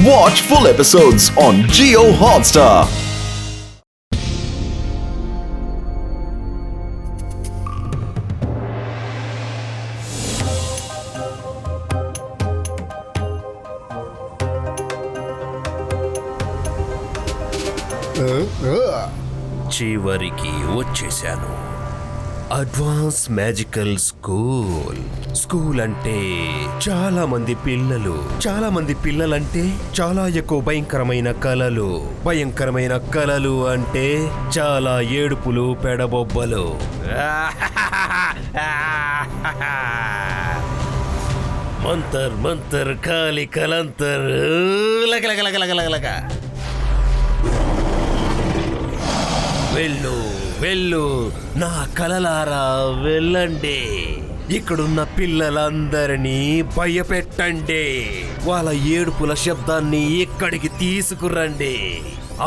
Watch full episodes on Jio Hotstar. చివరికి వచ్చేసాను. Advance magical school అంటే చాలా మంది పిల్లలంటే చాలా ఎక్కువ భయంకరమైన కలలు అంటే చాలా ఏడుపులు పెడబొబ్బలు. మంతర్ కాలి కలంతర్ లగలగలగలగలగలగ. వెళ్ళు నా కలలారా వెళ్ళండి. ఇక్కడున్న పిల్లలందరినీ భయపెట్టండి. వాళ్ళ ఏడుపుల శబ్దాన్ని ఇక్కడికి తీసుకురండి.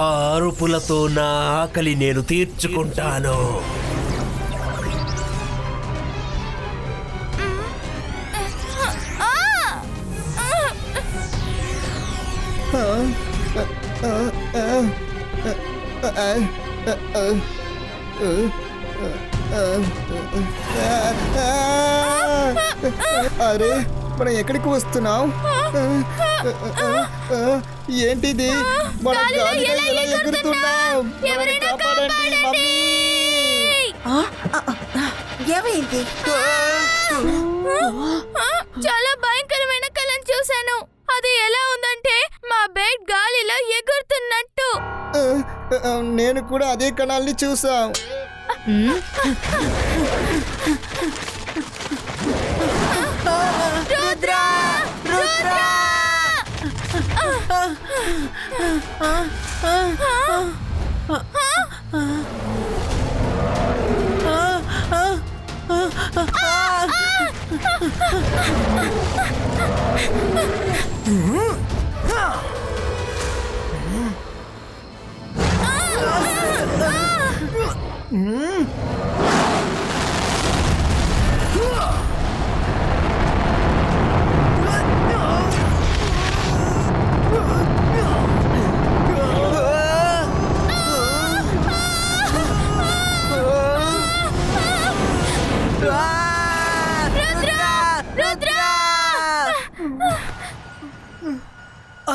ఆ అరుపులతో నా ఆకలి నేను తీర్చుకుంటాను. అరే మనం ఎక్కడికి వస్తున్నాం? ఏంటిది? మనం గాలిలో ఎలా ఎగురుతున్నాం? కాపాడండి మమ్మీ. ఏమైంది? చాలా భయంకరమైన కలను చూశాను. అది ఎలా ఉందంటే మా బెడ్ గాలిలో ఎగురుతున్నట్టు. నేను కూడా అదే కణాల్ని చూసాం. రుద్రా! రుద్రా!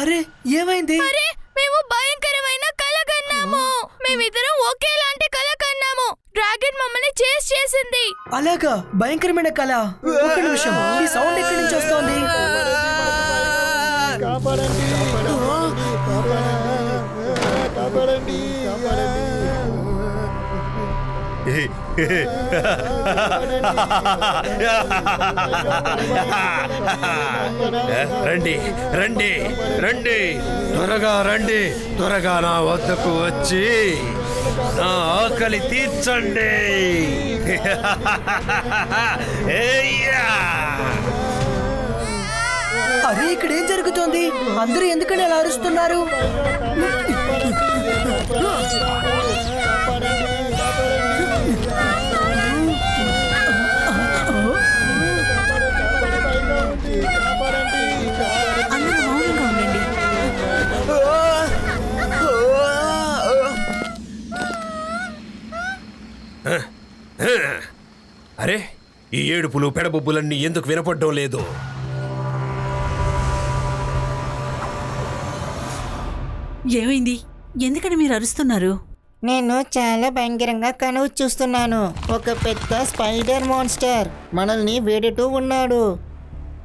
అరే ఏమైంది? అరే మేము భయంకరమైన కల కన్నాము. మేమిద్దరం ఒకేలాంటి కల కన్నాము. డ్రాగన్ మమ్మల్ని చేస్ చేసింది. అలాగా? భయంకరమైన కళ? ఒక నిమిషం, ఈ సౌండ్ ఎక్కడి నుంచి వస్తోంది? కాపాడండి, కాపాడండి. రండి రండి రండి, త్వరగా రండి. త్వరగా నా వద్దకు వచ్చి నా ఆకలి తీర్చండి. అరే ఇక్కడ ఏం జరుగుతోంది? అందరూ ఎందుకని అలా అరుస్తున్నారు? అందరూ మౌనంగా ఉండండి. అరే ఈ ఏడుపులు పెడబొబ్బులన్నీ ఎందుకు వినపడడం లేదు? ఏమైంది? ఎందుకని మీరు అరుస్తున్నారు? నేను చాలా భయంకరంగా కనువు చూస్తున్నాను. ఒక పెద్ద స్పైడర్ మాన్స్టర్ మనల్ని వేడుతూ ఉన్నాడు.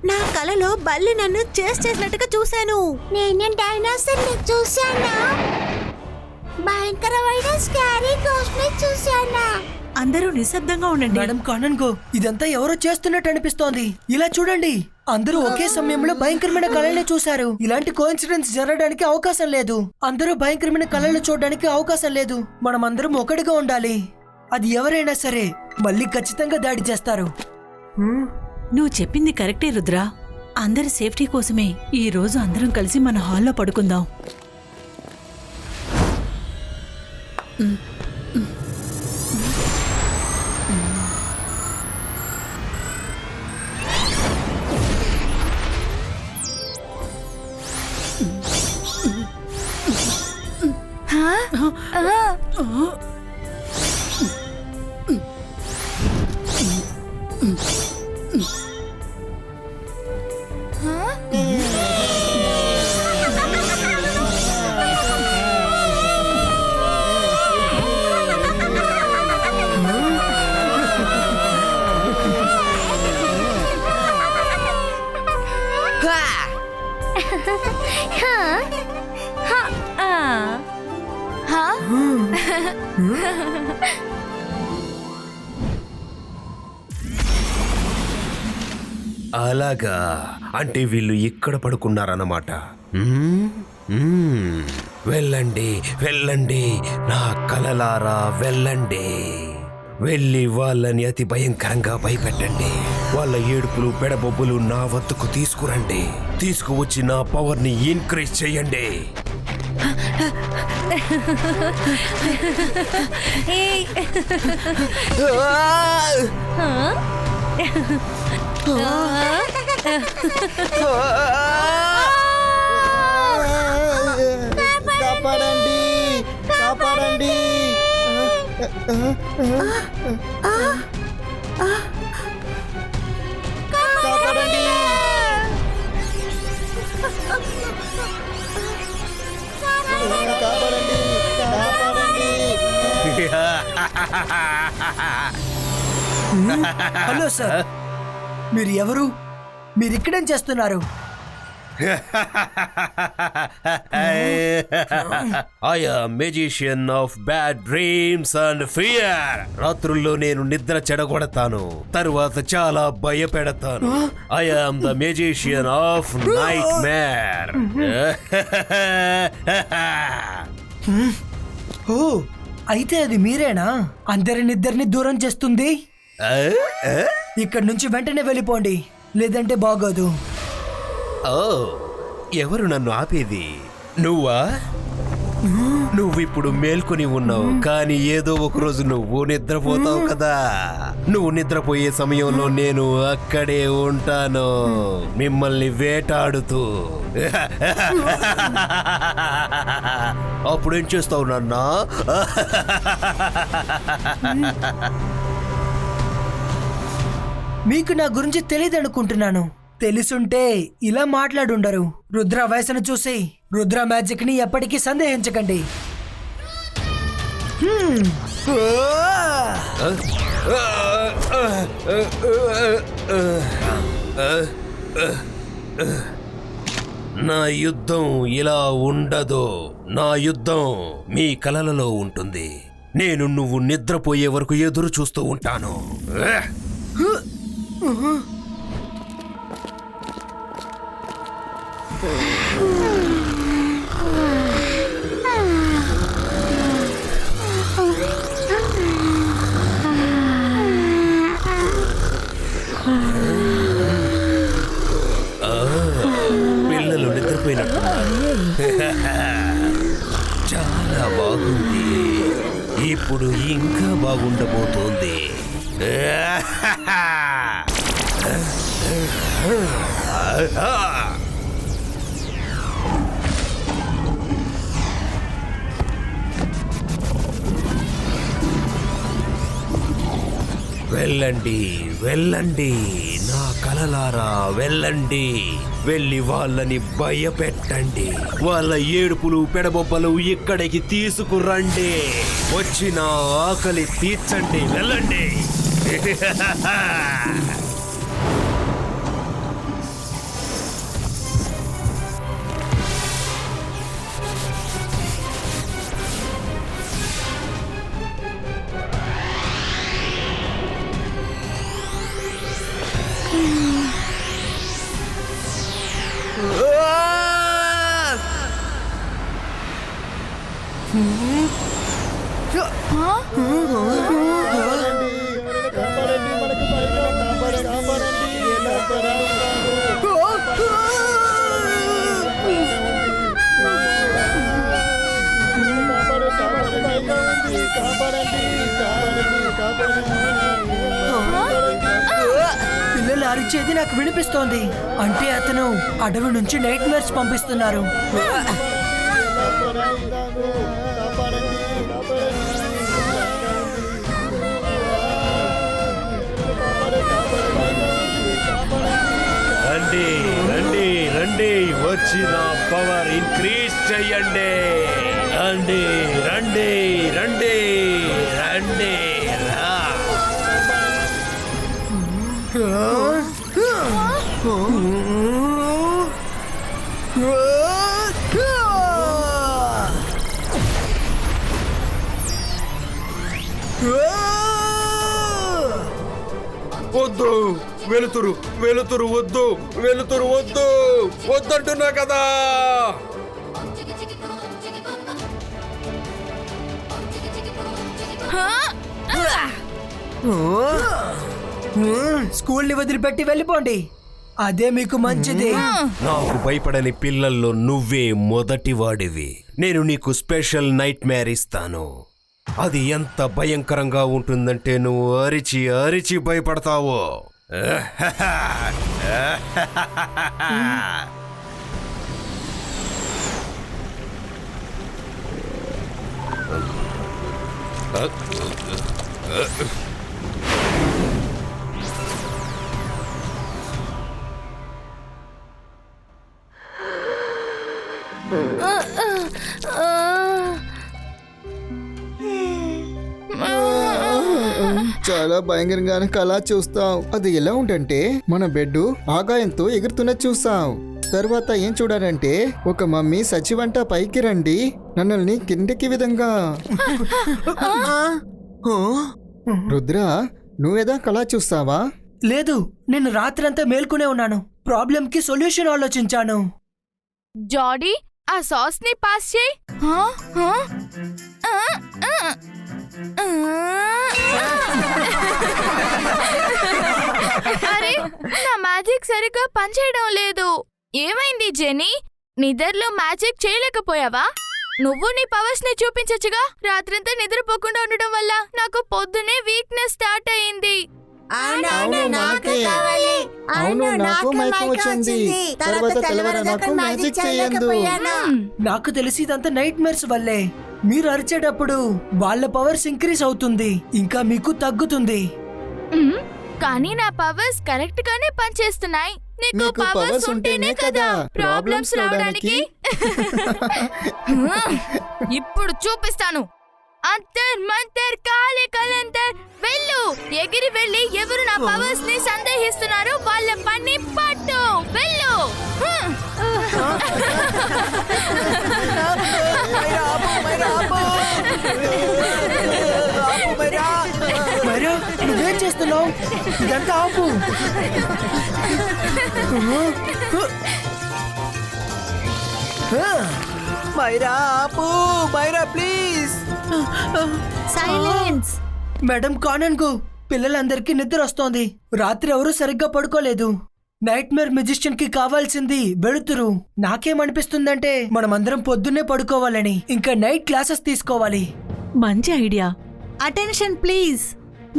నా కలలో బల్లి నన్ను చేసినట్టుగా చూశాను. నేను డైనోసార్ని చూశాను. భయంకరమైన స్కారీ గోస్ట్ ని చూశాను. అందరూ నిశ్శబ్దంగా ఉండండి. మేడం కానన్గో, ఇదంతా ఎవరో చేస్తున్నట్టు అనిపిస్తోంది. ఇలా చూడండి, అందరూ ఒకే సమయంలో భయంకరమైన కళల్ని చూశారు. ఇలాంటి కోఇన్సిడెన్స్ జరగడానికి అవకాశం లేదు. అందరూ భయంకరమైన కళలు చూడడానికి అవకాశం లేదు. మనం అందరం ఒకటిగా ఉండాలి. అది ఎవరైనా సరే మళ్ళీ ఖచ్చితంగా దాడి చేస్తారు. నువ్వు చెప్పింది కరెక్టే రుద్రా. అందరి సేఫ్టీ కోసమే ఈ రోజు అందరం కలిసి మన హాల్లో పడుకుందాం. అలాగా, అంటే వీళ్ళు ఇక్కడ పడుకున్నారన్నమాట. వెళ్ళండి వెళ్ళండి నా కలలారా, వెళ్ళండి. వెళ్ళి వాళ్ళని అతి భయంకరంగా భయపెట్టండి. వాళ్ళ ఏడుపులు పెడబొబ్బులు నా వద్దకు తీసుకురండి. తీసుకువచ్చి నా పవర్ ని ఇంక్రీజ్ చేయండి. కాపాడండి, కాపాడండి. కాపాడండి. కాపాడండి, కాపాడండి. హలో సార్, మీరు ఎవరు? మీరు ఇక్కడేం చేస్తున్నారు? I am magician of bad dreams and fear. రాత్రుల్లో నేను నిద్ర చెడగొడతాను, తరువాత చాలా భయపెడతాను. I am the magician of nightmare. ఓ, అయితే అది మీరేనా అందరినిద్దరిని దూరం చేస్తుంది? ఇక్కడి నుంచి వెంటనే వెళ్ళిపోండి, లేదంటే బాగోదు. ఓ, ఎవరు నన్ను ఆపేది? నువ్వా? నువ్విప్పుడు మేల్కొని ఉన్నావు, కానీ ఏదో ఒక రోజు నువ్వు నిద్రపోతావు కదా. నువ్వు నిద్రపోయే సమయంలో నేను అక్కడే ఉంటాను, మిమ్మల్ని వేటాడుతూ. అప్పుడేం చేస్తావు నాన్నా? మీకు నా గురించి తెలియదనుకుంటున్నాను. తెలుసుంటే ఇలా మాట్లాడుండరు. రుద్ర వయసును చూసి రుద్ర మ్యాజిక్ ని ఎప్పటికీ సందేహించకండి. నా యుద్ధం ఇలా ఉండదు. నా యుద్ధం మీ కలలలో ఉంటుంది. నేను నువ్వు నిద్రపోయే వరకు ఎదురు చూస్తూ ఉంటాను. పిల్లలు నిద్రపోయినట్టున్నారు. చాలా బాగుంది. ఇప్పుడు ఇంకా బాగుండబోతోంది. వెళ్ళండి వెళ్ళండి నా కలలారా, వెళ్ళండి. వెళ్ళి వాళ్ళని భయపెట్టండి. వాళ్ళ ఏడుపులు పెడబొబ్బలు ఇక్కడికి తీసుకురండి. వచ్చి నా ఆకలి తీర్చండి. వెళ్ళండి. పిల్లలు అరిచేది నాకు వినిపిస్తోంది. అంటే అతను అడవి నుంచి నైట్ మేర్స్ పంపిస్తున్నారు. కాపాడండి. రండి రండి రండి, వచ్చి నా పవర్ ఇంక్రీజ్ చెయ్యండి. రండి రండి రండి రండి రా. వద్దు, వెలుతురు వెలుతురు వద్దు, వెలుతురు వద్దు, వద్దంటున్నా కదా. స్కూల్ని వదిలిపెట్టి వెళ్ళిపోండి, అదే మీకు మంచిది. నాకు భయపడని పిల్లల్లో నువ్వే మొదటివాడివి. నేను నీకు స్పెషల్ నైట్ మ్యార్ ఇస్తాను. అది ఎంత భయంకరంగా ఉంటుందంటే నువ్వు అరిచి అరిచి భయపడతావు. చాలా భయంకరంగానే కళ చూస్తాం. అది ఎలా ఉందంటే మన బెడ్ ఆగాయంతో ఎగురుతున్నది చూస్తాం. తర్వాత ఏం చూడాలంటే ఒక మమ్మీ సచివంట పైకి రండి, నన్నల్ని కిందకి విధంగా. రుద్ర, నువ్వేదా కళ చూస్తావా? లేదు, నేను రాత్రంతా మేల్కొనే ఉన్నాను. ప్రాబ్లం కి సొల్యూషన్ ఆలోచించాను. జాడీ, ఆ సాస్ ని పాస్ చేయి. అరే, నా మ్యాజిక్ సరిగ్గా పనిచేయడం లేదు. ఏమైంది జెనీ? నిద్రలో మ్యాజిక్ చేయలేకపోయావా? నువ్వు నీ పవర్స్ ని చూపించచ్చుగా. రాత్రంతా నిద్రపోకుండా ఉండడం వల్ల నాకు పొద్దునే వీక్నెస్ స్టార్ట్ అయింది. అవును, నాకు మైకం వచ్చింది. తర్వాత తెల్లవారు నాకు మ్యాజిక్ చేయొద్దు. నాకు తెలిసి ఇదంతా నైట్ మేర్స్ వల్లే. మీరు అరిచేటప్పుడు వాళ్ళ పవర్స్ ఇంక్రీజ్ అవుతుంది, ఇంకా మీకు తగ్గుతుంది. కానీ నా పవర్స్ కరెక్ట్ గానే పనిచేస్తున్నాయి. నీకు పవర్స్ ఉంటేనే కదా ప్రాబ్లమ్స్ రావడానికి. ఇప్పుడు చూపిస్తాను. అంతర్ మంతర్ కాలే కలంతర్. వెళ్ళు, ఎగిరి వెళ్ళి ఎవరు నా పవర్స్ ని సందేహిస్తున్నారో వాళ్ళ పని పట్టు. వెళ్ళు. మైరా, నువ్వేం చేస్తున్నావు? ఇదంతా ఆపు. మైరా ఆపు. మైరా ప్లీజ్. సైలెన్స్. మేడం కానన్కు పిల్లలందరికీ నిద్ర వస్తోంది. రాత్రి ఎవరూ సరిగ్గా పడుకోలేదు. నైట్ మేర్ మ్యూజిషియన్ కి కావాల్సింది వెలుతురు. నాకేమనిపిస్తుందంటే మనమందరం పొద్దున్నే పడుకోవాలని, ఇంకా నైట్ క్లాసెస్ తీసుకోవాలి. మంచి ఐడియా. Attention please.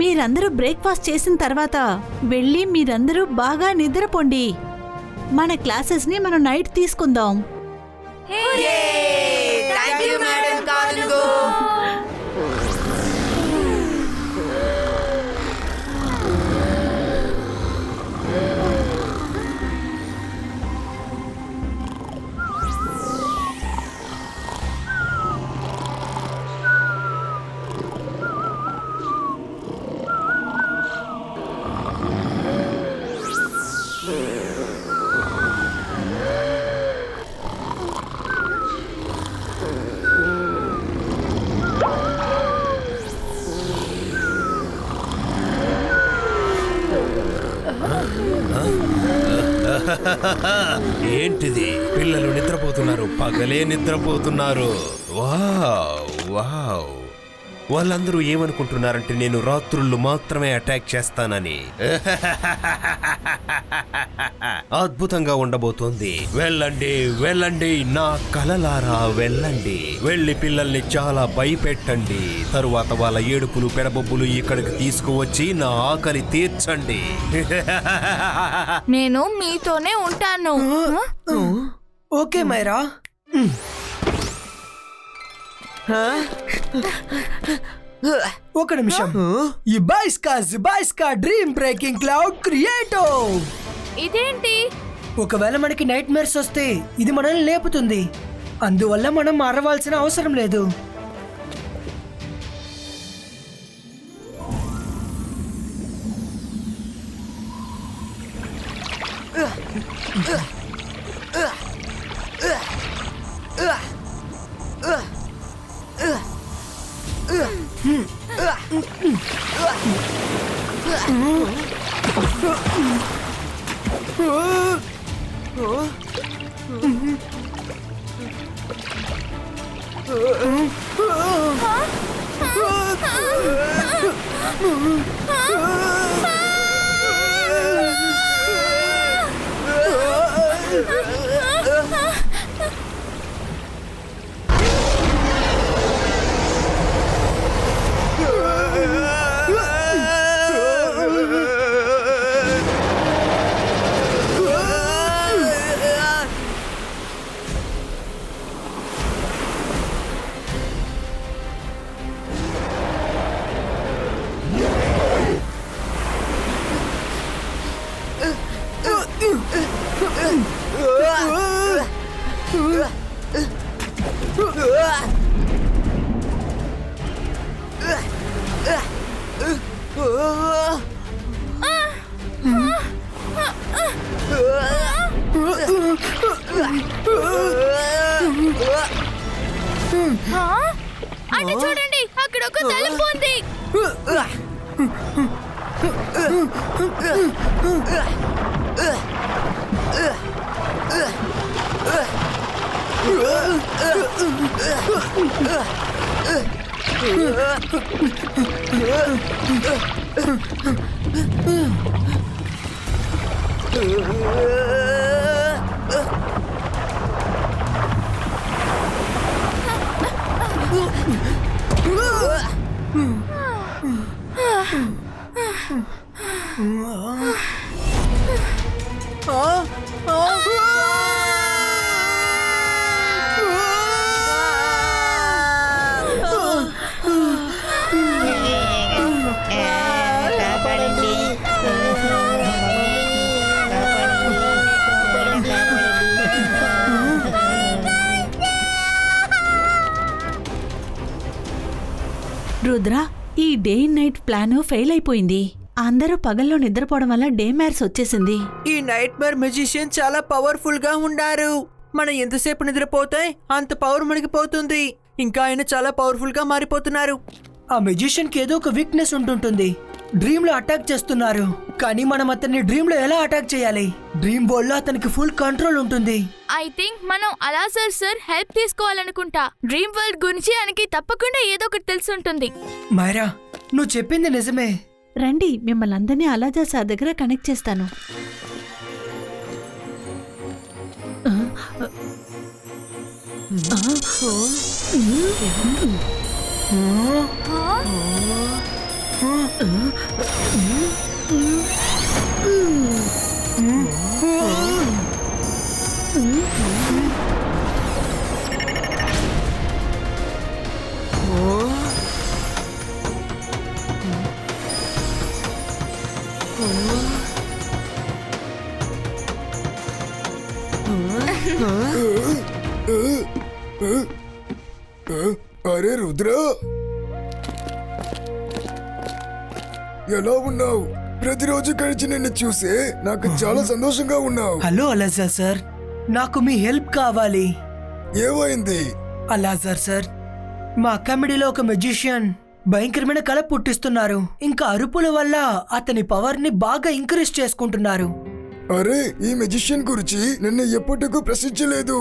మీరందరూ బ్రేక్ఫాస్ట్ చేసిన తర్వాత వెళ్ళి మీరందరూ బాగా నిద్రపోండి. మన క్లాసెస్ ని మనం నైట్ తీసుకుందాం. ఏంటిది? పిల్లలు నిద్రపోతున్నారు, పగలే నిద్రపోతున్నారు. Wow wow. వాళ్ళందరూ ఏమనుకుంటున్నారంటే నేను రాత్రుళ్ళు మాత్రమే అటాక్ చేస్తానని. అద్భుతంగా ఉండబోతోంది. వెళ్ళండి వెళ్ళండి నా కలలారా, వెళ్ళండి. వెళ్ళి పిల్లల్ని చాలా భయపెట్టండి. తరువాత వాళ్ళ ఏడుపులు పెడబొబ్బులు ఇక్కడికి తీసుకువచ్చి నా ఆకలి తీర్చండి. నేను మీతోనే ఉంటాను. ఓకే మైరా. ఒక నిమిషం. ఈ బాయ్స్కా డ్రీమ్ బ్రేకింగ్ క్లౌడ్ క్రియేటో. ఇదేంటి? ఒకవేళ మనకి నైట్ మేర్స్ వస్తే ఇది మనల్ని లేపుతుంది, అందువల్ల మనం అరవాల్సిన అవసరం లేదు. అటు చూడండి, అక్కడ ఒక తలుపు ఉంది. రుద్ర, ఈ డే నైట్ ప్లాన్ ఫెయిల్ అయిపోయింది. అందరూ పగల్లో నిద్రపోవడం వల్ల డే మ్యార్స్ వచ్చేసింది. ఈ నైట్ మేర్ మెజిషియన్ చాలా పవర్ఫుల్ గా ఉన్నారు. మనం ఎంతసేపు నిద్రపోతే అంత పవర్ మనకి పోతుంది. ఇంకా ఆయన చాలా పవర్ఫుల్ గా మారిపోతున్నారు. ఆ మెజిషియన్ కి ఏదో ఒక వీక్నెస్ ఉంటుంటుంది. డ్రీమ్ లో అటాక్ చేస్తున్నారు, కానీ మనం అతన్ని డ్రీమ్ లో ఎలా అటాక్ చేయాలి? డ్రీమ్ వరల్డ్ లో అతనికి ఫుల్ కంట్రోల్ ఉంటుంది. ఐ థింక్ మనం అలాజర్ సార్ హెల్ప్ తీసుకోవాలనుకుంటా. డ్రీమ్ వరల్డ్ గురించి ఆయనకి తప్పకుండా ఏదో ఒకటి తెలిసి ఉంటుంది. మైరా, నువ్వు చెప్పింది నిజమే. రండి, మిమ్మల్ని అందరినీ అలాజా సార్ దగ్గర కనెక్ట్ చేస్తాను. అరే రుద్ర, ఎలా ఉన్నావు? ప్రతిరోజు కలిసి నిన్ను చూసే నాకు చాలా సంతోషంగా ఉన్నావు. హలో అలాజర్ సార్, నాకు మీ హెల్ప్ కావాలి. ఏమైంది? అలాజర్ సార్, మా కమిటీలో ఒక మెజిషియన్ భయంకరమైన కళ పుట్టిస్తున్నారు. ఇంకా అరుపుల వల్ల అతని పవర్ ని బాగా ఇంక్రీజ్ చేసుకుంటున్నారు. అరే, ఈ మెజిషియన్ గురించి నిన్ను ఎప్పటికూ ప్రశ్నించలేదు.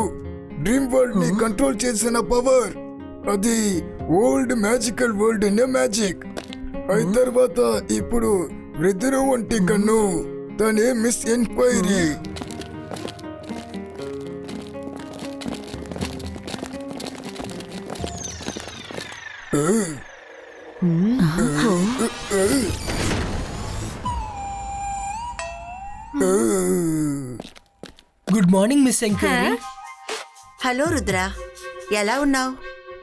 డ్రీమ్ వరల్డ్ ని కంట్రోల్ చేసిన పవర్ అది old magical world in magic. అయిన తర్వాత ఇప్పుడు వృద్ధులు వంటి కన్ను దాని miss enquiry. Good morning miss enquiry. Hello Rudra, ఎలా ఉన్నావు?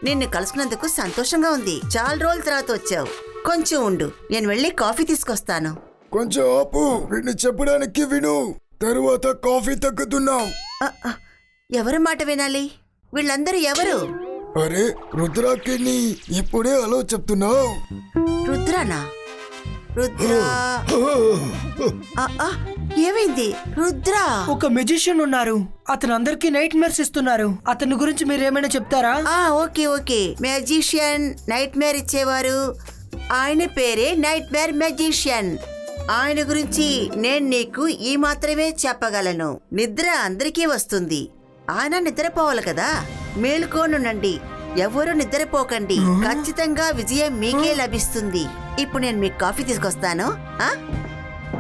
నిన్ను కలుసుకున్నందుకు సంతోషంగా ఉంది. చాలా రోజుల తర్వాత వచ్చావు. కొంచెం ఉండు, నేను వెళ్ళి కాఫీ తీసుకొస్తాను. కొంచెం ఆపు, వీడిని చెప్పడానికి విను. తరువాత కాఫీ తగ్గుతున్నావు. ఎవరి మాట వినాలి? వీళ్ళందరూ ఎవరు? అరే రుద్రాకి ఇప్పుడే అలో చెప్తున్నావు. రుద్రానా? రుద్రా ఏమైంది? రుద్రా ఒక మెజిషియన్ ఉన్నారు, అతను అందరికి నైట్ మేర్స్ ఇస్తున్నారు. అతని గురించి మీరు ఏమైనా చెప్తారా? Okay okay, magician nightmare ఇచ్చేవారు. ఆయన పేరే నైట్ మేర్ మ్యాజిషియన్. ఆయన గురించి నేను నీకు ఈ మాత్రమే చెప్పగలను. నిద్ర అందరికీ వస్తుంది, ఆయన నిద్రపోవాలి కదా. మేలుకోనుండండి, ఎవరు నిద్రపోకండి. ఖచ్చితంగా విజయం మీకే లభిస్తుంది. ఇప్పుడు నేను మీకు కాఫీ తీసుకొస్తాను.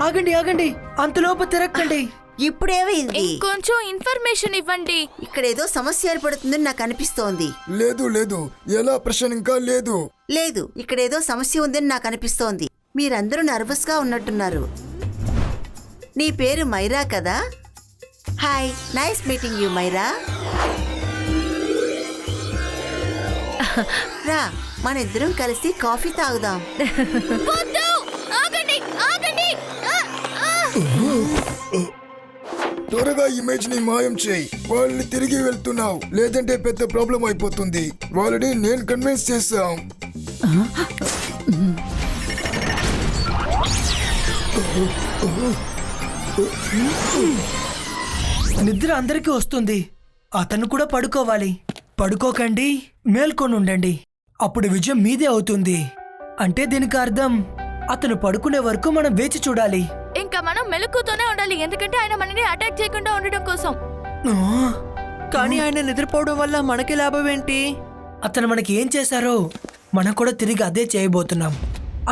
ఆగండి ఆగండి, అంతలోపు తిరక్కండి. ఇప్పుడేమైంది? కొంచెం ఇన్ఫర్మేషన్ ఇవ్వండి. ఇక్కడ ఏదో సమస్య ఏర్పడుతుందని నాకు అనిపిస్తోంది. లేదు లేదు, ఎలా ప్రశ్న ఇంకా లేదు. లేదు, ఇక్కడ ఏదో సమస్య ఉందని నాకు అనిపిస్తోంది. మీరందరూ నర్వస్ గా ఉన్నట్టున్నారు. నీ పేరు మైరా కదా? Hi, nice meeting you Myra. రా, మన ఇద్దరం కలిసి కాఫీ తాగుదాం. వద్దు, ఆగండి, ఆగండి. త్వరగా ఇమేజ్ ని మాయం చేయి. వాళ్ళని తిరిగి వెళ్తున్నావు, లేదంటే పెద్ద ప్రాబ్లం అయిపోతుంది. వాళ్ళని నేను కన్విన్స్ చేశాం. నిద్ర అందరికీ వస్తుంది, అతను కూడా పడుకోవాలి. పడుకోకండి, మేల్కొని ఉండండి. అప్పుడు విజయం మీదే అవుతుంది. అంటే దీనికి అర్థం అతను పడుకునే వరకు మనం వేచి చూడాలి. ఇంకా మనం మెలకుతూనే ఉండాలి, ఎందుకంటే ఆయన మనని అటాక్ చేయకుండా ఉండడం కోసం. కానీ ఆయన నిద్రపోవడం వల్ల మనకి లాభం ఏంటి? అతను మనకి ఏం చేశారో మనం కూడా తిరిగి అదే చేయబోతున్నాం.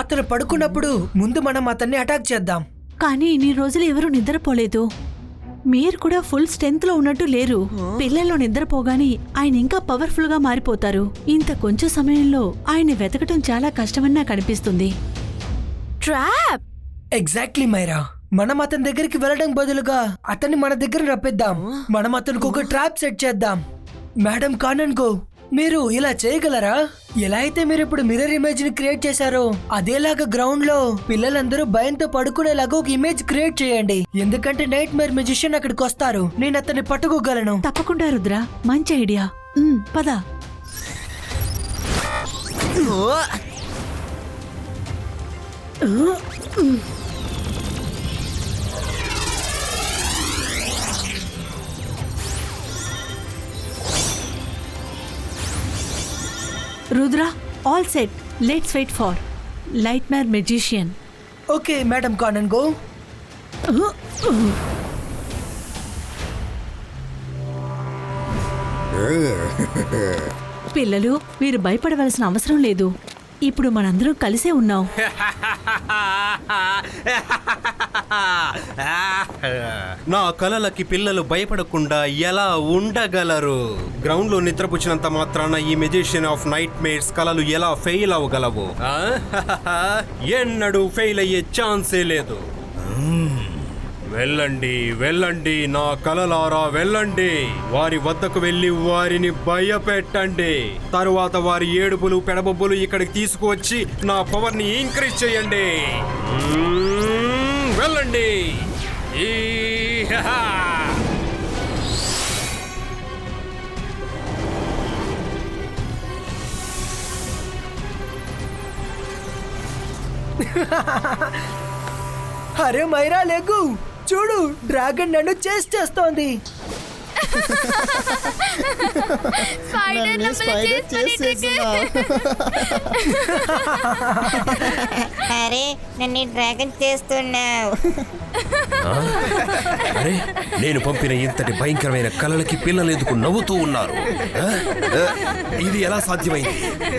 అతను పడుకున్నప్పుడు ముందు మనం అతన్ని అటాక్ చేద్దాం. కానీ ఇన్ని రోజులు ఎవరూ నిద్రపోలేదు. మీరు కూడా ఫుల్ స్ట్రెంత్ లో ఉన్నట్టు లేరు. పిల్లల్లో నిద్రపోగాని ఆయన ఇంకా పవర్ఫుల్ గా మారిపోతారు. ఇంత కొంచెం సమయంలో ఆయన వెతకటం చాలా కష్టమని నాకు అనిపిస్తుంది. ట్రాప్. ఎగ్జాక్ట్లీ మైరా, మనం అతని దగ్గరికి వెళ్ళడం బదులుగా అతన్ని మన దగ్గర రప్పిద్దాం. మనం అతనికి ఒక ట్రాప్ సెట్ చేద్దాం. మేడం కానన్గో, మీరు ఇలా చేయగలరా? ఎలా అయితే మీరు ఇప్పుడు మిర్రర్ ఇమేజ్ ని క్రియేట్ చేశారో అదేలాగా గ్రౌండ్ లో పిల్లలందరూ భయంతో పడుకునేలాగా ఒక ఇమేజ్ క్రియేట్ చేయండి. ఎందుకంటే నైట్ మేర్ మెజిషియన్ అక్కడికి వస్తారు. నేను అతన్ని పట్టుకోగలను. తప్పకుండా రుద్ర, మంచి ఐడియా. పద. Rudra, all set. Let's wait for nightmare magician. Okay madam Kanungo. పిల్లలు, మీరు భయపడవలసిన అవసరం లేదు. ఇప్పుడు మనందరం కలిసే ఉన్నాం. నా కలలకి పిల్లలు భయపడకుండా ఎలా ఉండగలరు? గ్రౌండ్ లో నిద్రపుచ్చినంత మాత్రాన ఈ మెజిషియన్ ఆఫ్ నైట్ మేర్స్ కలలు ఎలా ఫెయిల్ అవ్వగలవు? ఎన్నడూ ఫెయిల్ అయ్యే ఛాన్సే లేదు. వెళ్ళండి వెళ్ళండి నా కలలారా, వెళ్ళండి. వారి వద్దకు వెళ్ళి వారిని భయపెట్టండి. తరువాత వారి ఏడుపులు పెడబొబ్బులు ఇక్కడికి తీసుకువచ్చి నా పవర్ ని ఇంక్రీజ్ చేయండి. వెళ్ళండి. అరే మైరా లేకు, చూడు డ్రాగన్ నన్ను చేస్తోంది. అరే నన్ను డ్రాగన్ చేస్తున్నావు. అరే, నేను పంపిన ఇంతటి భయంకరమైన కలలకి పిల్లలు ఎందుకు నవ్వుతూ ఉన్నారు? ఇది ఎలా సాధ్యమైంది?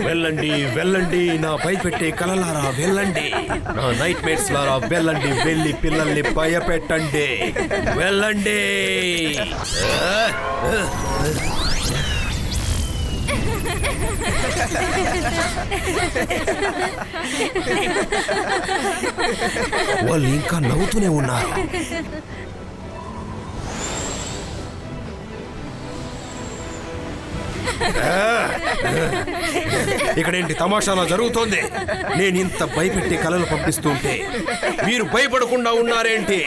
వెళ్ళండి వెళ్ళండి నా భయపెట్టే కలలారా, వెళ్ళండి. నా నైట్ మేట్స్ లారా, వెళ్ళండి. వెళ్ళి పిల్లల్ని భయపెట్టండి. వెళ్ళండి. వాళ్ళు ఇంకా నవ్వుతూనే ఉన్నారు. ఇక్కడేంటి తమాషాలా జరుగుతోంది? నేను ఇంత భయపెట్టి కలలు పంపిస్తుంటే మీరు భయపడకుండా ఉన్నారేంటి?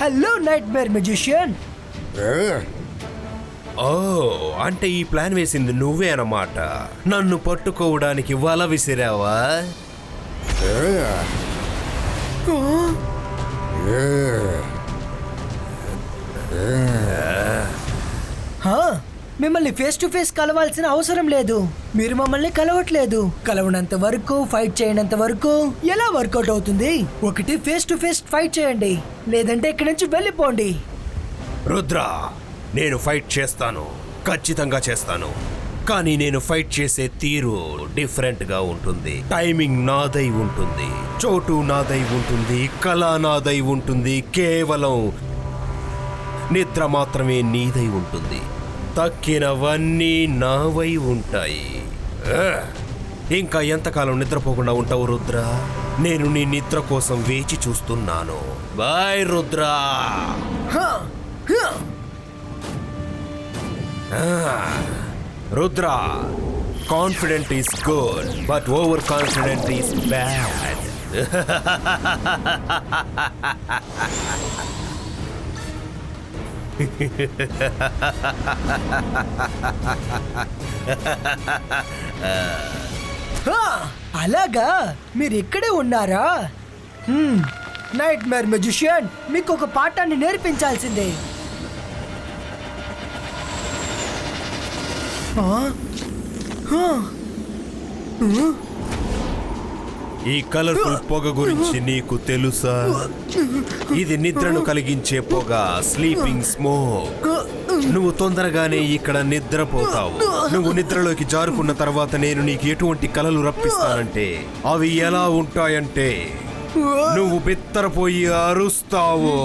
Hello nightmare magician. ఓ, అంటే ఈ ప్లాన్ వేసింది నువ్వే అన్నమాట. నన్ను పట్టుకోవడానికి వల విసిరావా? మిమ్మల్ని ఫేస్ టు ఫేస్ కలవాల్సిన అవసరం లేదు. మీరు మమ్మల్ని కలవట్లేదు. కలవనంత వరకు, ఫైట్ చేయనంత వరకు ఎలా వర్కౌట్ అవుతుంది? ఒకటి ఫేస్ టు ఫేస్ ఫైట్ చేయండి, లేదంటే ఇక్కడి నుంచి వెళ్ళిపోండి. రుద్ర, నేను ఫైట్ చేస్తాను, ఖచ్చితంగా చేస్తాను. కానీ నేను ఫైట్ చేసే తీరు డిఫరెంట్ గా ఉంటుంది. టైమింగ్ నాదై ఉంటుంది, చోటు నాదై ఉంటుంది, కళ నాదై ఉంటుంది. కేవలం నిద్ర మాత్రమే నీదై ఉంటుంది. తక్కినవన్నీ నావై ఉంటాయి. ఇంకా ఎంతకాలం నిద్రపోకుండా ఉంటావు రుద్ర? నేను నీ నిద్ర కోసం వేచి చూస్తున్నాను. Bye Rudra. Rudra, confident is good, but overconfident is bad. అలాగా, మీరు ఇక్కడే ఉన్నారా? నైట్ మేర్ మెజిషియన్, మీకు ఒక పాఠాన్ని నేర్పించాల్సిందే. ఈ కలర్ఫుల్ పొగ గురించి నీకు తెలుసా? ఇది నిద్రను కలిగించే పొగ, స్లీపింగ్ స్మోక్. నువ్వు తొందరగానే ఇక్కడ నిద్రపోతావు. నువ్వు నిద్రలోకి జారుకున్న తర్వాత నేను నీకు ఎటువంటి కలలు రప్పిస్తానంటే అవి ఎలా ఉంటాయంటే నువ్వు బిత్తరపోయి అరుస్తావు.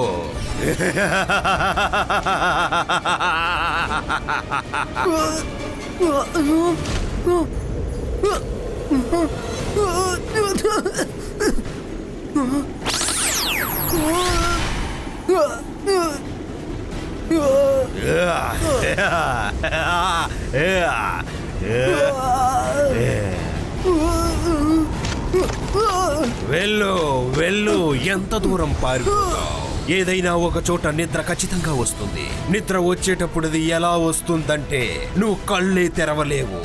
వెళ్ళు వెళ్ళు, ఎంత దూరం పారిపోతావు? ఏదైనా ఒక చోట నిద్ర ఖచ్చితంగా వస్తుంది. నిద్ర వచ్చేటప్పుడు అది ఎలా వస్తుందంటే నువ్వు కళ్ళే తెరవలేవు.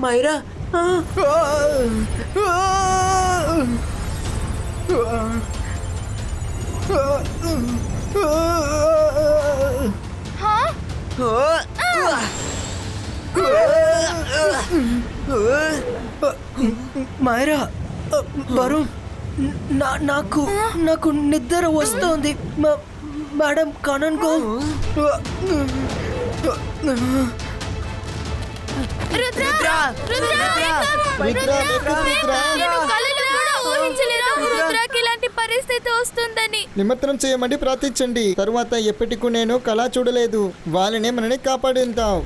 మైరా, మైరా, వరుణ్, నాకు నాకు నిద్ర వస్తోంది. Madam Kanungo. ఇలాంటి పరిస్థితి వస్తుందని నిమజ్జనం చేయమండి, ప్రార్థించండి. తరువాత ఎప్పటికూ నేను కళ చూడలేదు. వాళ్ళనే మనని కాపాడుతాం.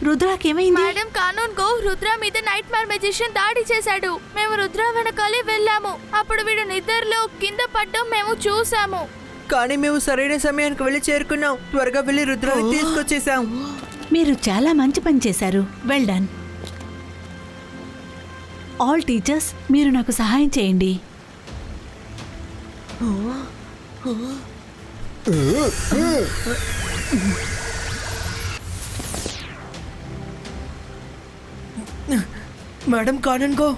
రుద్రాకేమైంది? మేడం కానూన్ గో రుద్ర మీద నైట్ మేర్ మెజిషియన్ దాడి చేశాడు. మేము రుద్ర వెనకాలే వెళ్ళాము. అప్పుడు వీడు నిద్రలో కింద పడ్డం మేము చూసాము. కానీ మేము సరైన సమయానికి వెళ్ళి చేరుకున్నాం. త్వరగా వెళ్ళి రుద్రాన్ని తీసుకొచ్చేసాం. మీరు చాలా మంచి పని చేశారు. Well done. ఆల్ టీచర్స్, మీరు నాకు సహాయం చేయండి. Madam కానన్ go.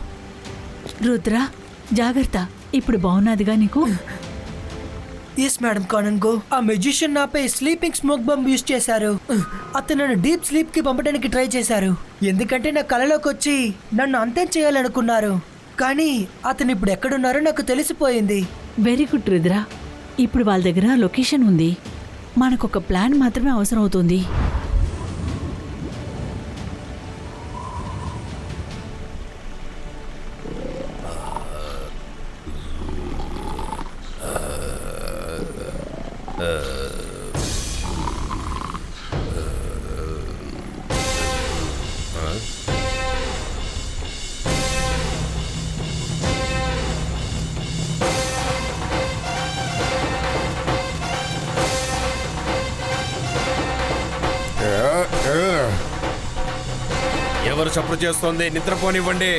రుద్ర, జాగ్రత్త. ఇప్పుడు బాగున్నదిగా నీకు? Yes madam Kanungo. ఆ మెజిషియన్ నాపై స్లీపింగ్ స్మోక్ బంబ్ యూజ్ చేశారు. అతను నన్ను డీప్ స్లీప్ కి పంపడానికి ట్రై చేశారు. ఎందుకంటే నా కలలోకి వచ్చి నన్ను అంతం చేయాలనుకున్నారు. కానీ అతను ఇప్పుడు ఎక్కడున్నారో నాకు తెలిసిపోయింది. Very good Rudra. ఇప్పుడు వాళ్ళ దగ్గర లొకేషన్ ఉంది. మనకొక ప్లాన్ మాత్రమే అవసరం అవుతుంది. ఎవరు చప్పుడు చేస్తోంది? నిద్రపోనివ్వండి.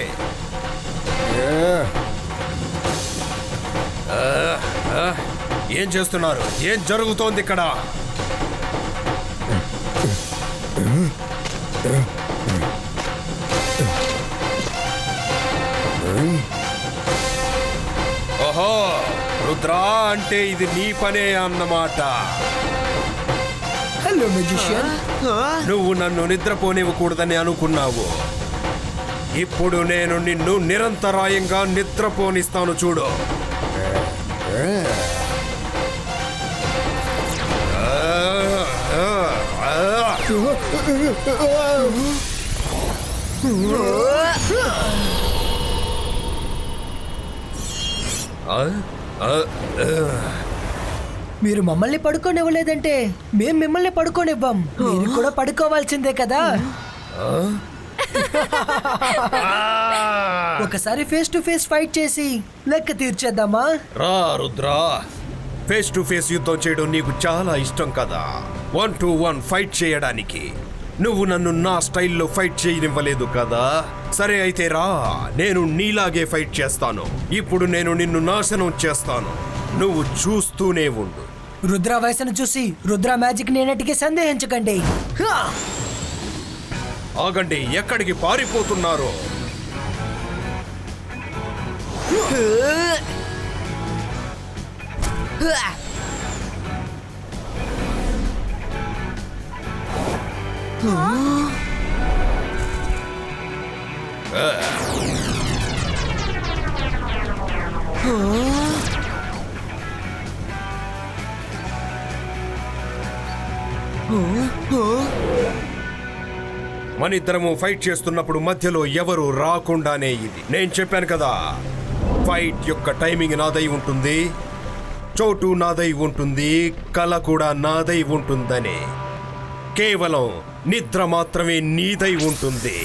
ఏం చేస్తున్నారు? ఏం జరుగుతోంది ఇక్కడ? ఓహో, రుద్రా అంటే ఇది నీ పనే అన్నమాట. Hello magician. నువ్వు నన్ను నిద్రపోనివ్వకూడదని అనుకున్నావు. ఇప్పుడు నేను నిన్ను నిరంతరాయంగా నిద్రపోనిస్తాను చూడు. మీరు మమ్మల్ని పడుకోనివ్వలేదంటే మేం మిమ్మల్ని పడుకోనివ్వం. మీరు కూడా పడుకోవాల్సిందే కదా. ఒకసారి ఫేస్ టు ఫేస్ ఫైట్ చేసి లెక్క తీర్చేద్దామా? రా రుద్రా, ఫేస్ టు ఫేస్ యుద్ధం చేయడం నీకు చాలా ఇష్టం కదా. 1-to-1 ఫైట్ చేయడానికి. నువ్వు నన్ను నా స్టైల్లో ఫైట్ చేయనివ్వలేదు కదా. సరే అయితే రా, నేను నీలాగే ఫైట్ చేస్తాను. ఇప్పుడు నేను నిన్ను నాశనం చేస్తాను. నువ్వు చూస్తూనే ఉండు. రుద్ర వయసును చూసి రుద్ర మ్యాజిక్ నేనటికి సందేహించకండి. ఆగండి, ఎక్కడికి పారిపోతున్నారు? మనిద్దరము ఫైట్ చేస్తున్నప్పుడు మధ్యలో ఎవరు రాకుండానే ఇది. నేను చెప్పాను కదా, ఫైట్ యొక్క టైమింగ్ నాదై ఉంటుంది, చోటు నాదై ఉంటుంది, కళ కూడా నాదై ఉంటుందని. కేవలం నిద్ర మాత్రమే నీదై ఉంటుంది.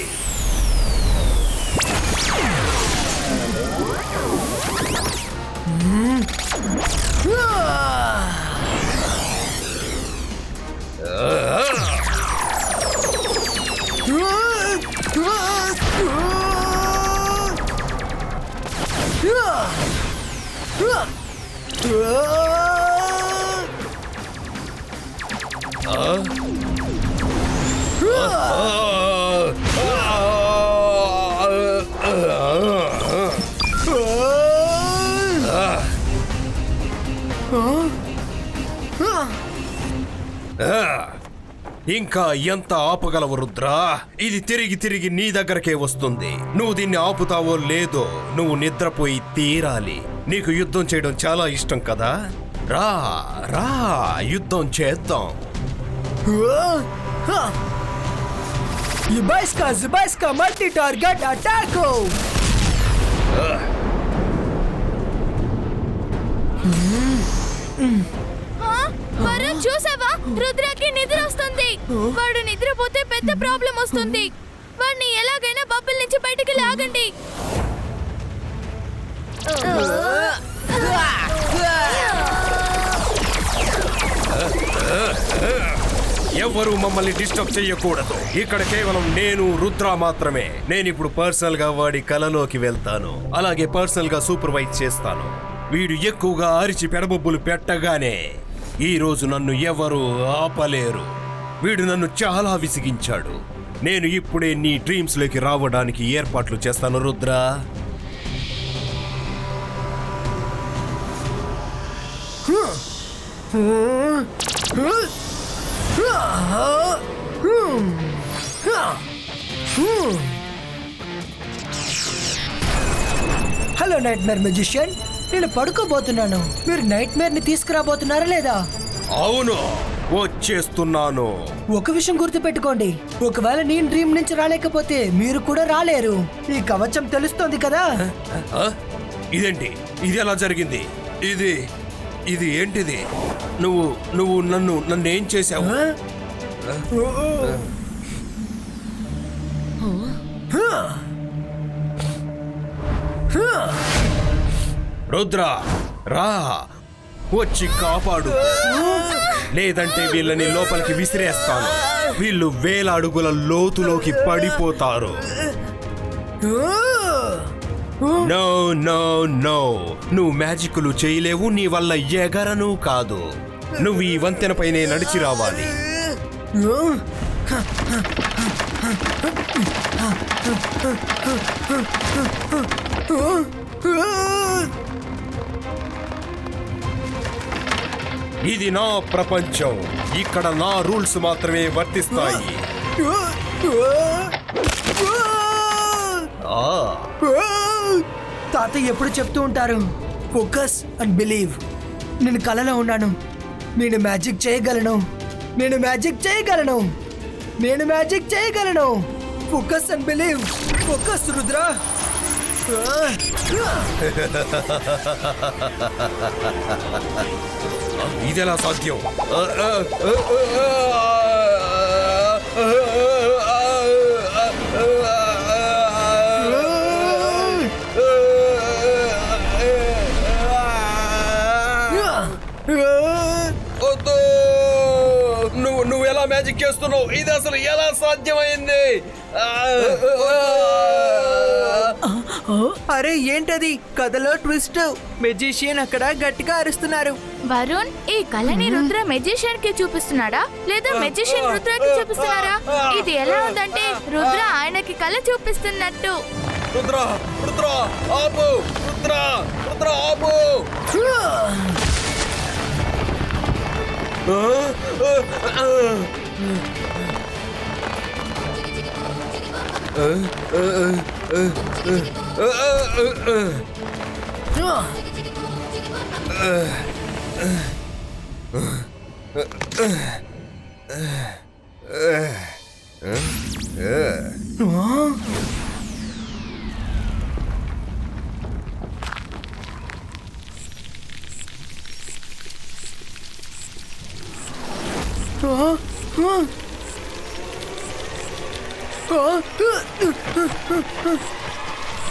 ఇంకా ఎంత ఆపగలవు రుద్రా? ఇది తిరిగి తిరిగి నీ దగ్గరకే వస్తుంది. నువ్వు దీన్ని ఆపుతావో లేదో నువ్వు నిద్రపోయి తీరాలి. నీకు యుద్ధం చేయడం చాలా ఇష్టం కదా. రా రా, యుద్ధం చేద్దాం. Zibaiska multi-target attack! వరుణ్, చూసావా? రుద్రకి నిద్ర వస్తుంది. వాడు నిద్రపోతే పెద్ద ప్రాబ్లం వస్తుంది. వాడిని ఎలాగైనా బబ్బుల నుంచి బయటికి లాగండి. ఎవ్వరూ మమ్మల్ని డిస్టర్బ్ చెయ్యకూడదు. ఇక్కడ కేవలం నేను రుద్ర మాత్రమే. నేను ఇప్పుడు పర్సనల్ గా వాడి కలలోకి వెళ్తాను, అలాగే పర్సనల్ గా సూపర్వైజ్ చేస్తాను. వీడు ఎక్కువగా అరిచి పెడబొబ్బులు పెట్టగానే ఈ రోజు నన్ను ఎవరు ఆపలేరు. వీడు నన్ను చాలా విసిగించాడు. నేను ఇప్పుడే నీ డ్రీమ్స్ లోకి రావడానికి ఏర్పాట్లు చేస్తాను Rudra. Hello nightmare magician, నేను పడుకోబోతున్నాను. మీరు నైట్ మేర్ ని తీసుకురాబోతున్నారా లేదా? అవును, వచ్చేస్తున్నాను. ఒక విషయం గుర్తు పెట్టుకోండి, ఒకవేళ నేను డ్రీమ్ నుంచి రాలేకపోతే మీరు కూడా రాలేరు. ఈ కవచం తెలుస్తోంది కదా. ఇదేంటి? ఇది ఎలా జరిగింది? ఇది ఏంటిది? నువ్వు నన్ను ఏం చేశావు? రుద్ర రా, వచ్చి కాపాడు. లేదంటే వీళ్ళని లోపలికి విసిరేస్తాను. వీళ్ళు వేల అడుగుల లోతులోకి పడిపోతారు. నో నో నో, నువ్వు మ్యాజిక్లు చేయలేవు. నీ వల్ల ఎగరను కాదు. నువ్వు ఈ వంతెనపైనే నడిచి రావాలి. ఇది నా ప్రపంచం. ఇక్కడ నా రూల్స్ మాత్రమే వర్తిస్తాయి. తాతయ్య ఎప్పుడు చెప్తూ ఉంటారు, ఫోకస్ అండ్ బిలీవ్. నేను కలలో ఉన్నాను. నేను మ్యాజిక్ చేయగలను. నేను మ్యాజిక్ చేయగలను. నేను మ్యాజిక్ చేయగలను. Focus and believe. Focus Rudra. ఇదెలా సాధ్యం? నువ్వు ఎలా మ్యాజిక్ చేస్తున్నావు? ఇది అసలు ఎలా సాధ్యమైంది? అరే ఏంటది? కథలో ట్విస్ట్. మెజిషియన్ అక్కడ గట్టిగా అరుస్తున్నారు. వరుణ్, ఈ కళని రుద్ర మెజిషియన్ కి చూపిస్తున్నాడా లేదా మెజిషియన్ రుద్రకి చూపిస్తున్నారా? ఇది ఎలా ఉందంటే రుద్ర ఆయనకి కళ చూపిస్తున్నట్టు. రుద్ర రుద్ర ఆపు! రుద్ర రుద్ర ఆపు!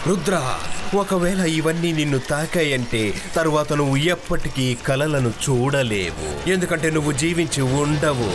రుద్ర, ఒకవేళ ఇవన్నీ నిన్ను తాకాయంటే తరువాత నువ్వు ఎప్పటికీ కలలను చూడలేవు. ఎందుకంటే నువ్వు జీవించి ఉండవు.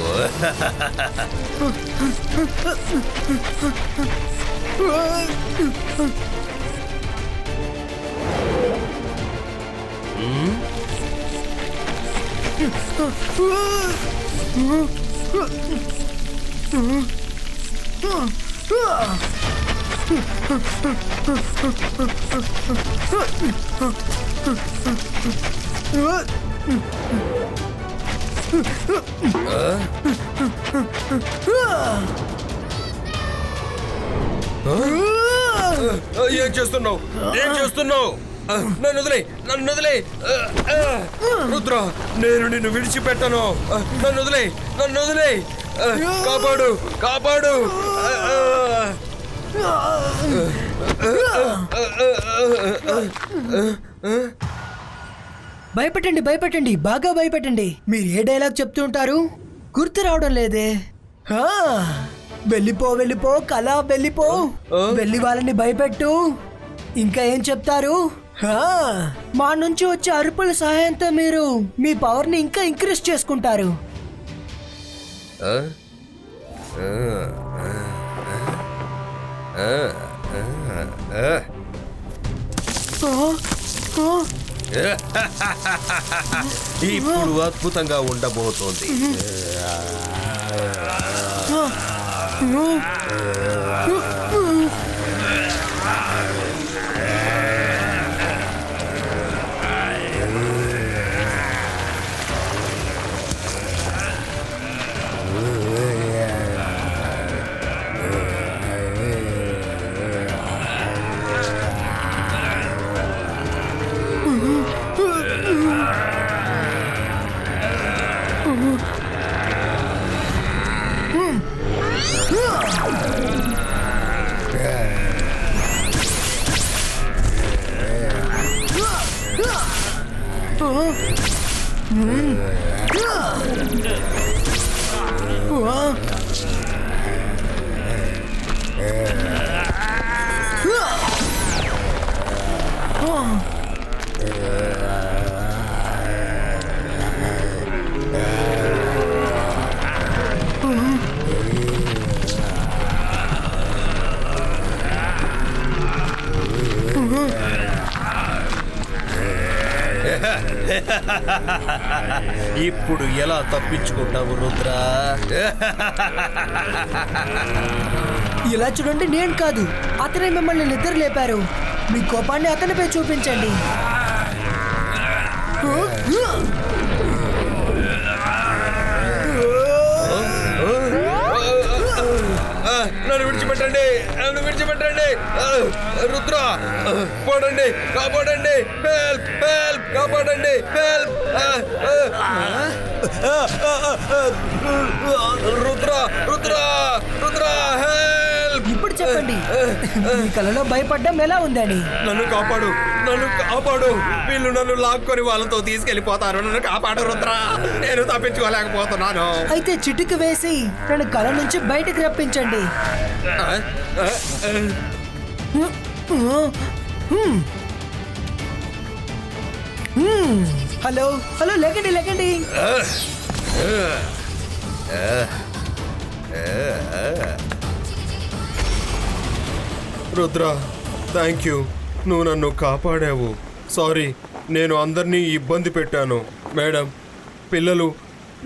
ఏం చేస్తున్నావు? ఏం చేస్తున్నావు? నన్ను వదిలే, నన్ను వదిలే. రుద్ర, నేను నిన్ను విడిచిపెట్టను. నన్ను వదిలే, నన్ను వదిలే. కాపాడు, కాపాడు. భయపెట్టండి, భయపెట్టండి, బాగా భయపెట్టండి. మీరు ఏ డైలాగ్ చెప్తూ ఉంటారు? గుర్తు రావడం లేదే. వెళ్ళిపో, వెళ్ళిపో, కళ వెళ్ళిపో. వెళ్ళి వాళ్ళని భయపెట్టు. ఇంకా ఏం చెప్తారు? మా నుంచి వచ్చే అరుపుల సహాయంతో మీరు మీ పవర్ని ఇంకా ఇంక్రీజ్ చేసుకుంటారు. ఇప్పుడు అద్భుతంగా ఉండబోతోంది. ఇప్పుడు ఎలా తప్పించుకుంటావు రుద్ర? ఇలా చూడండి, నేను కాదు, అతనే మిమ్మల్ని నిద్ర లేపారు. మీ కోపాన్ని అతనిపై చూపించండి. నన్ను విడిచిపెట్టండి, నన్ను విడిచిపెట్టండి. రుద్ర పోడండి, కాపాడండి, హెల్ప్ హెల్ప్, కాపాడండి, హెల్ప్. రుద్ర రుద్ర రుద్ర హెల్ప్. ఇప్పుడు చెప్పండి, మీ కలలో భయపడ్డం ఎలా ఉందని? నన్ను కాపాడు, నన్ను కాపాడు. వీళ్ళు నన్ను లాక్కొని వాళ్ళతో తీసుకెళ్లిపోతారు. నన్ను కాపాడు రుద్ర, నేను తప్పించుకోలేకపోతున్నాను. అయితే చిటిక వేసి నన్ను కల నుంచి బయటకు రప్పించండి. హలో హలో, లేకండి లేకండి. రుద్ర, థ్యాంక్ యూ, నువ్వు నన్ను కాపాడావు. సారీ, నేను అందరినీ ఇబ్బంది పెట్టాను. మేడం, పిల్లలు,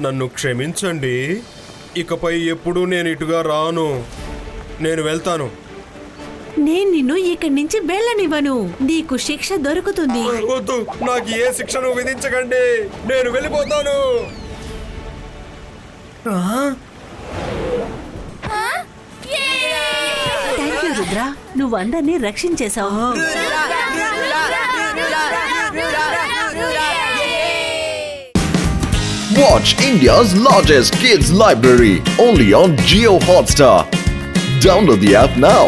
నన్ను క్షమించండి. ఇకపై ఎప్పుడూ నేను ఇటుగా రాను. నేను వెళ్తాను. నేను నిన్ను ఇక్కడి నుంచి వెళ్ళనివ్వను. నీకు శిక్ష దొరుకుతుంది. వద్దు, నాకు ఏ శిక్షను విధించకండి. నేను వెళ్ళిపోతాను. థ్యాంక్ యూ రుద్ర, నువ్వు అందరినీ రక్షించేశావు. Watch India's largest kids library only on Jio Hotstar. Download the app now.